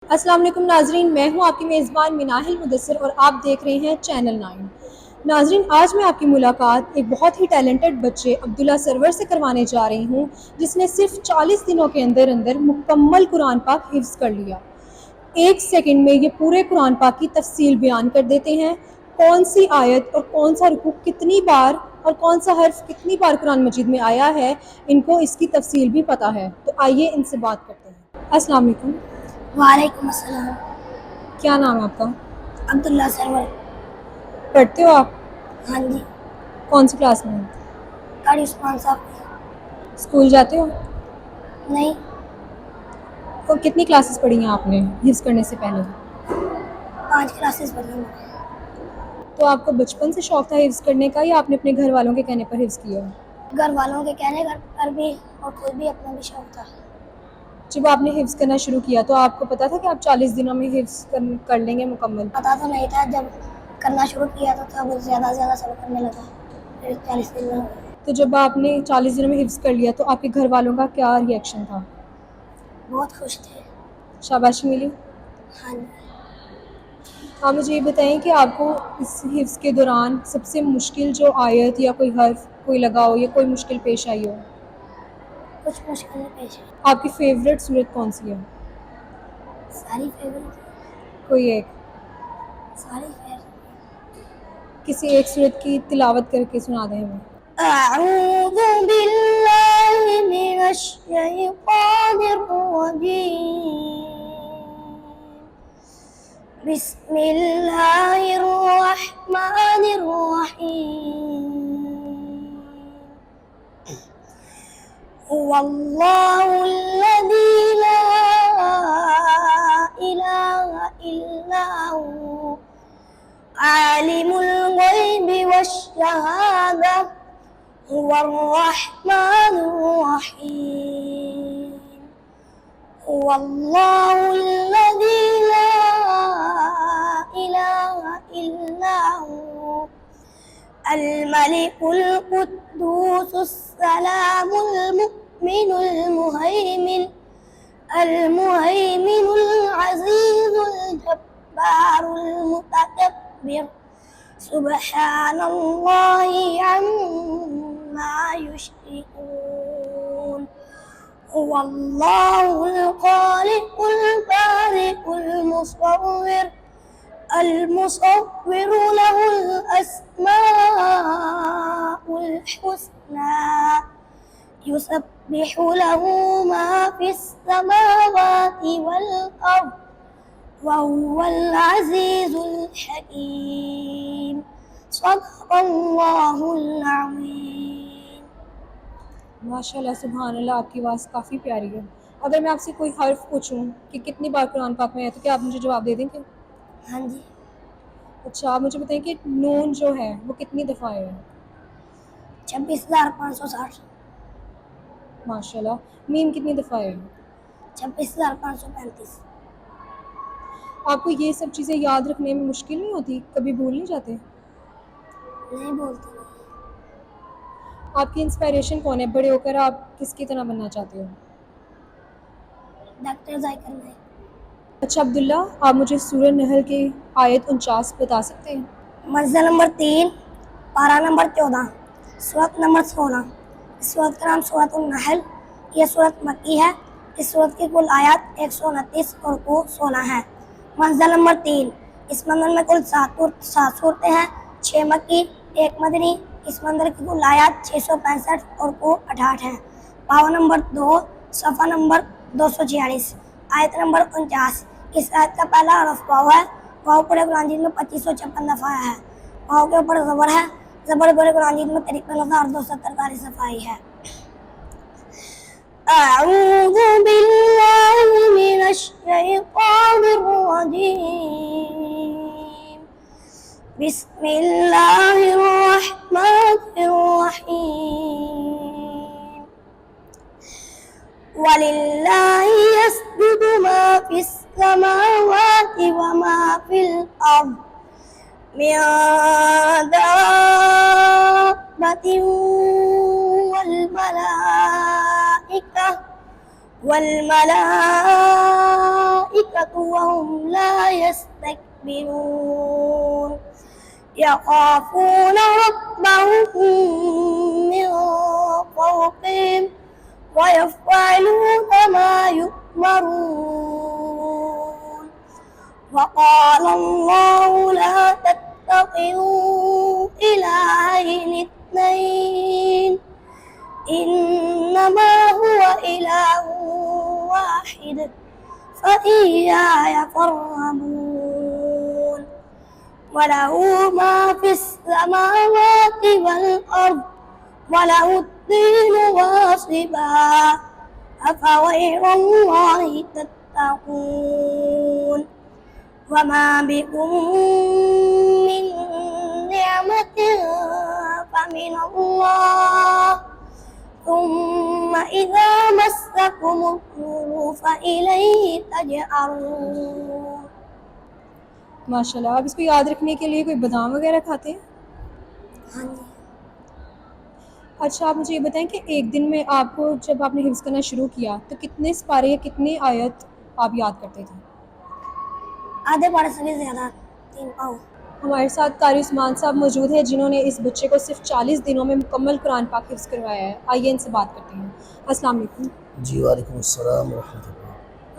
السلام علیکم ناظرین، میں ہوں آپ کی میزبان مناہل مدثر اور آپ دیکھ رہے ہیں چینل 9۔ ناظرین، آج میں آپ کی ملاقات ایک بہت ہی ٹیلنٹڈ بچے عبداللہ سرور سے کروانے جا رہی ہوں، جس نے صرف 40 دنوں کے اندر مکمل قرآن پاک حفظ کر لیا۔ 1 سیکنڈ میں یہ پورے قرآن پاک کی تفصیل بیان کر دیتے ہیں، کون سی آیت اور کون سا رکوع کتنی بار اور کون سا حرف کتنی بار قرآن مجید میں آیا ہے، ان کو اس کی تفصیل بھی پتہ ہے۔ تو آئیے ان سے بات کرتے ہیں۔ السلام علیکم۔ وعلیکم السلام۔ کیا نام ہے آپ کا؟ عبداللہ سرور۔ پڑھتے ہو آپ؟ ہاں جی، کون سی کلاس میں؟ قاری عثمان صاحب۔ اسکول جاتے ہو؟ نہیں، اور کتنی کلاسز پڑھی ہیں آپ نے حفظ کرنے سے پہلے؟ 5 کلاسز پڑھی ہیں۔ تو آپ کو بچپن سے شوق تھا حفظ کرنے کا یا آپ نے اپنے گھر والوں کے کہنے پر حفظ کیا؟ گھر والوں کے کہنے پر بھی اور خود بھی اپنا بھی شوق تھا۔ جب آپ نے حفظ کرنا شروع کیا تو آپ کو پتا تھا کہ آپ 40 دنوں میں حفظ کر لیں گے مکمل؟ پتہ تو نہیں تھا، جب کرنا شروع کیا تو تب زیادہ سے زیادہ سب کرنے لگا، پھر 40 دن میں۔ تو جب آپ نے 40 دنوں میں حفظ کر لیا تو آپ کے گھر والوں کا کیا ری ایکشن تھا؟ بہت خوش تھے۔ شاباشی ملی؟ ہاں جی، آپ مجھے یہ بتائیں کہ آپ کو اس حفظ کے دوران سب سے مشکل جو آیت یا کوئی حرف کوئی لگا ہو یا کوئی مشکل پیش آئی ہو؟ کچھ مشکلیں پیش آئی۔ آپ کی فیوریٹ سورت کون سی ہے؟ ساری فیوریٹ، کوئی ایک؟ ساری فیوریٹ۔ کسی ایک سورت کی تلاوت کر کے سنا دیں ہمیں۔ اعوذ باللہ من الشیطان الرجیم، بسم اللہ الرحمن الرحیم، هو اللہ الذی لا الہ الا هو عالم الغیب والشہادہ هو الرحمن الرحیم، هو اللہ الذی لا الہ الا هو الملك القدوس السلام المؤمن المهيمن العزيز الجبار المتكبر، سبحان الله عما يشركون، هو الله الخالق البارئ المصور له الأسماء الحسنى، يسبح له ما في السماوات والأرض، وهو العزيز الحكيم، صدق اللہ العظیم۔ ماشاء اللہ، سبحان اللہ، آپ کی آواز کافی پیاری ہے۔ اگر میں آپ سے کوئی حرف پوچھوں کہ کتنی بار قرآن پاک میں ہے تو کیا آپ مجھے جواب دے دیں گے؟ ہاں جی، اچھا، آپ مجھے بتائیں کہ نون جو ہے وہ کتنی دفعہ ہے؟ 26,560۔ ماشاء اللہ۔ میم کتنی دفعہ ہے؟ 26,535۔ آپ کو یہ سب چیزیں یاد رکھنے میں مشکل نہیں ہوتی؟ کبھی بھول نہیں جاتے؟ نہیں بولتے نہیں۔ آپ کی انسپائریشن کون ہے؟ بڑے ہو کر آپ کس کی طرح بننا چاہتے ہو؟ ڈاکٹر ذائقہ نائک۔ اچھا عبداللہ، آپ مجھے سورہ نحل کی آیت 49 بتا سکتے ہیں؟ منزل نمبر 3، پارہ نمبر 14، سورت نمبر 16۔ اس سورت کا نام سورت النحل۔ یہ سورت مکی ہے۔ اس سورت کی کل آیات 129 اور رکوع 16 ہے۔ منزل نمبر 3، اس منزل میں کل 7 صورتیں ہیں، 6 مکی 1 مدنی۔ اس منزل کی کل آیات 665 اور رکوع 68 ہیں۔ پاو نمبر 2، صفحہ نمبر 246، آیت نمبر 49۔ اس آیت کا پہلا حرف واو ہے۔ واو پورے قرآن مجید میں 2556 دفعہ آیا ہے۔ واو کے اوپر زبر ہے۔ زبر پورے قرآن مجید میں 53,270 دفعہ آئی ہے۔ اعوذ باللہ من الشیطان الرجیم، بسم اللہ الرحمن الرحیم، وَلِلَّهِ يَسْجُدُ مَا فِي السَّمَاوَاتِ وَمَا فِي الْأَرْضِ مِن دَابَّةٍ وَالْمَلَائِكَةُ والملائكة وهم لا يستكبرون يخافون ربهم من فوقهم ويفعلون ما يؤمرون وقال الله لا تتخذوا إلهين اثنين إنما هو إله واحد فإياي فارهبون وله ما في السماوات والأرض وله الدين واصبا أفغير الله تتقون وما بكم من نعمة فمن الله ثم إذا مسكم الضر فإليه تجأرون. माशाल्लाह. आप इसको याद रखने के लिए कोई बादाम वगैरह खाते हैं? हाँ जी. अच्छा, आप मुझे ये बताएं कि एक दिन में आपको जब आपने हिफ्ज़ करना शुरू किया तो कितने सिपारे या कितनी आयत आप याद करते थे? आधे पारे से भी ज़्यादा 3 पाँव. हमारे साथ कारी उस्मान साहब मौजूद हैं जिन्होंने इस बच्चे को सिर्फ 40 दिनों में मुकम्मल कुरान पाक हिफ्ज़ करवाया है. आइए इनसे बात करते हैं. अस्सलाम वालेकुम. जी वालेकुम अस्सलाम रहमतुल्लाह.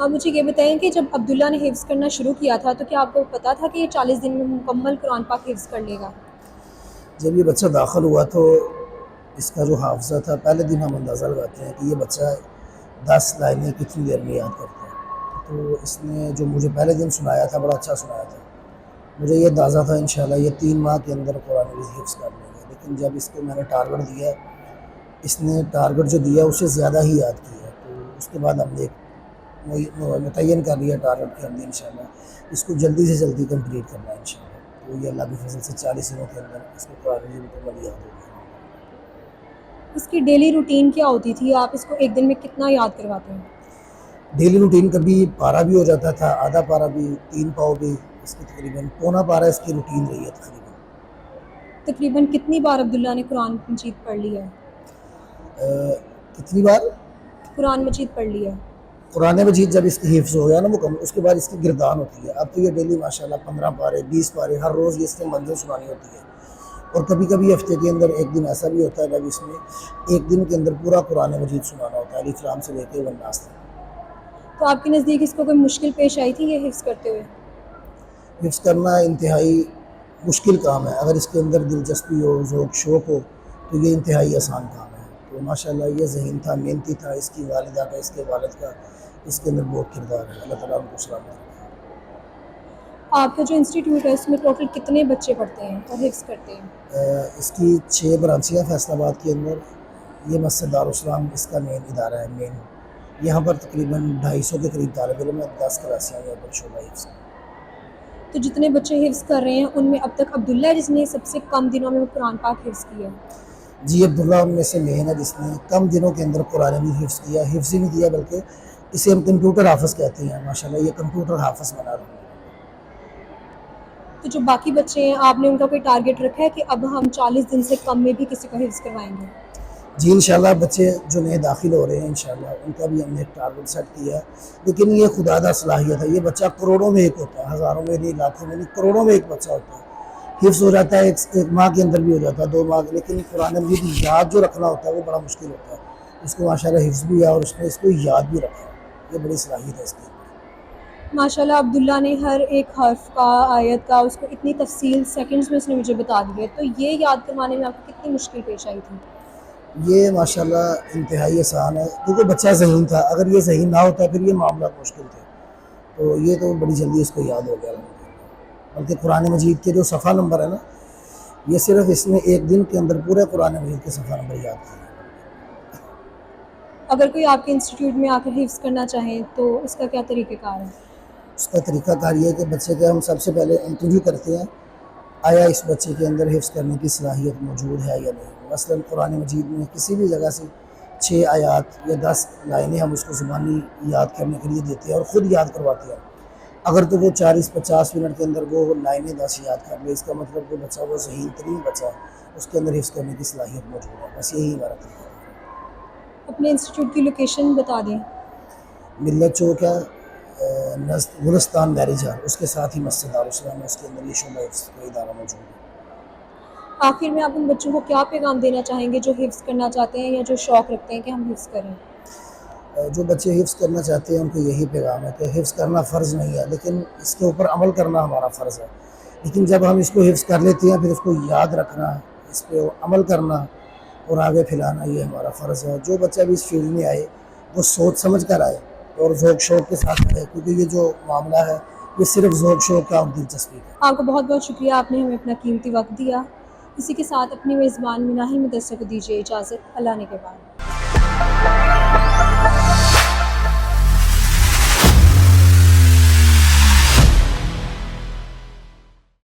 आप मुझे ये बताएं कि जब अब्दुल्ला ने हिफ्ज़ करना शुरू किया था तो क्या आपको पता था कि ये 40 दिन में मुकम्मल कुरान पाक हिफ्ज़ कर लेगा? जब ये बच्चा दाखिल हुआ तो इसका जो हाफज़ा था, पहले दिन हम अंदाज़ा लगाते हैं कि ये बच्चा 10 लाइनें कितनी देर में याद करता है. तो इसने जो मुझे पहले दिन सुनाया था बड़ा अच्छा सुनाया था. मुझे ये अंदाज़ा था इंशाल्लाह ये 3 माह के अंदर कुरान हिफ्ज़ कर लेगा. लेकिन जब इसको मैंने टारगेट दिया, इसने टारगेट जो दिया उससे ज़्यादा ही याद किया. तो उसके बाद हमने मुतय्यन कर लिया टारगेट के अंदर इंशाल्लाह इसको जल्दी से जल्दी कंप्लीट करना है इंशाल्लाह. तो ये अल्लाह के फजल से 40 दिनों के अंदर इसको कुरान मुकम्मल याद हो गया. इसकी डेली रूटीन क्या होती थी? आप इसको एक दिन में कितना याद करवाते हैं? डेली रूटीन कभी पारा भी हो जाता था, आधा पारा भी, 3 पाव भी. इसकी तकरीबन पौना पारा इसकी रूटीन रही है. तकरीबन कितनी बार अब्दुल्ला ने कुरान मजीद पढ़ लिया है? कितनी बार कुरान मजीद पढ़ लिया है? कुरान मजीद जब इसकी हिफ्ज़ हो गया ना मुकम्मल, उसके बाद इसकी गिरदान होती है. अब तो ये डेली माशाल्लाह 15 पारे 20 पारे हर रोज़ ये इसने मंजिल सुनानी होती है. और कभी कभी हफ्ते के अंदर एक दिन ऐसा भी होता है जब इसमें एक दिन के अंदर पूरा कुरान मजीद सुनाना होता है अलिफ लाम से लेकर वन्नास तक. तो आपके नज़दीक इसको कोई मुश्किल पेश आई थी ये हिफ्ज़ करते हुए? हिफ्ज़ करना इंतहाई मुश्किल काम है. अगर इसके अंदर दिलचस्पी हो, ज़ौक़ शौक़ हो तो ये इंतहाई आसान काम है. तो माशाल्लाह ये ज़हीन था, मेहनती था. इसकी वालिदा का, इसके वालिद का इसके अंदर बहुत किरदार है. अल्लाह ताला उनको सलामत रखे. आपका जो इंस्टीट्यूट है उसमें टोटल कितने बच्चे पढ़ते हैं और हिफ्ज़ करते हैं? इसकी 6 ब्रांचियाँ फैसलाबाद के अंदर. ये मस्जिद दारुस्सलाम इसका मेन इदारा है. मेन यहाँ पर तकरीबन 250 के करीब तालिब इल्म है. 10 क्लासियाँ यहाँ पर शोबा हिफ्ज़. तो जितने बच्चे हिफ्ज़ कर रहे हैं उनमें अब तक अब्दुल्ला है जिसने सबसे कम दिनों में कुरान पाक हिफ्ज़ किया है? जी अब्दुल्ला उनमें से मेन है जिसने कम दिनों के अंदर कुरान भी हिफ्ज़ किया. हिफ्ज़ ही नहीं किया बल्कि इसे हम कंप्यूटर हाफ़िज़ कहते हैं. माशाल्लाह ये कंप्यूटर हाफ़िज़ बना रहे हैं. तो जो बाकी बच्चे हैं आपने उनका कोई टारगेट रखा है कि अब हम 40 दिन से कम में भी किसी को हिफ्ज़ करवाएंगे? जी इंशाल्लाह बच्चे जो नए दाखिल हो रहे हैं इंशाल्लाह उनका भी हमने एक टारगेट सेट किया है. लेकिन ये खुदादा सलाहियत है. ये बच्चा करोड़ों में एक होता है, हज़ारों में नहीं, लाखों में नहीं, करोड़ों में एक बच्चा होता है. हिफ्ज़ हो जाता है एक माह के अंदर भी हो जाता है, 2 माह. लेकिन कुरान मजीद याद जो रखना होता है वो बड़ा मुश्किल होता है. उसको माशाल्लाह हिफ्ज़ भी है और उसने इसको याद भी रखा. ये बड़ी सलाहियत है इसकी. माशाल्लाह अब्दुल्ला ने हर एक हर्फ का, आयत का, उसको इतनी तफसील सेकंड्स में उसने मुझे बता दी है. तो ये याद करवाने में आपको कितनी मुश्किल पेश आई थी? ये माशाल्लाह इंतहाई आसान है क्योंकि बच्चा ज़हीन था. अगर ये ज़हीन ना होता फिर ये मामला मुश्किल थे. तो ये तो बड़ी जल्दी इसको याद हो गया. बल्कि कुरान मजीद के जो सफ़ा नंबर है ना, ये सिर्फ इसने एक दिन के अंदर पूरे कुरान मजीद के सफ़ा नंबर याद किए. अगर कोई आपके इंस्टीट्यूट में आकर हिफ्ज़ करना चाहे तो उसका क्या तरीक़ेकार है? उसका तरीक़ाकार ये है कि बच्चे के हम सबसे पहले इंटरव्यू करते हैं, आया इस बच्चे के अंदर हिफ्ज़ करने की सलाहियत मौजूद है या नहीं. मसलन कुरान मजीद में किसी भी जगह से 6 आयात या 10 लाइनें हम उसको ज़ुबानी याद करने के लिए देते हैं और ख़ुद याद करवाते हैं. अगर तो वो 40-50 मिनट के अंदर वो लाइनें 10 याद कर ले, इसका मतलब वो बच्चा वो ज़हीन तरीन बच्चा है, उसके अंदर हिफ्ज़ करने की सलाहियत मौजूद है. बस यही हमारा तरीका है. अपने इंस्टीट्यूट की लोकेशन बता दें. ملت چوک ہے نزد گلستان میرج ہال، اس کے ساتھ ہی مسجد دارالسلام ہے، اس کے اندر یہ شعبہ حفظ کا ادارہ موجود ہے۔ آخر میں آپ ان بچوں کو کیا پیغام دینا چاہیں گے جو حفظ کرنا چاہتے ہیں یا جو شوق رکھتے ہیں کہ ہم حفظ کریں؟ جو بچے حفظ کرنا چاہتے ہیں ان کو یہی پیغام ہے کہ حفظ کرنا فرض نہیں ہے، لیکن اس کے اوپر عمل کرنا ہمارا فرض ہے۔ لیکن جب ہم اس کو حفظ کر لیتے ہیں پھر اس کو یاد رکھنا، اس پہ عمل کرنا اور آگے پھیلانا یہ ہمارا فرض ہے۔ جو بچہ بھی اس فیلڈ میں آئے وہ سوچ سمجھ کر آئے اور ذوق شوق کے ساتھ آئے، کیونکہ یہ جو معاملہ ہے یہ صرف ذوق شوق کا اور دلچسپی کا۔ آپ کو بہت بہت شکریہ، آپ نے ہمیں اپنا قیمتی وقت دیا۔ اسی کے ساتھ اپنی میزبان مناہل مدثر کو دیجیے اجازت، اللہ نے کے بعد۔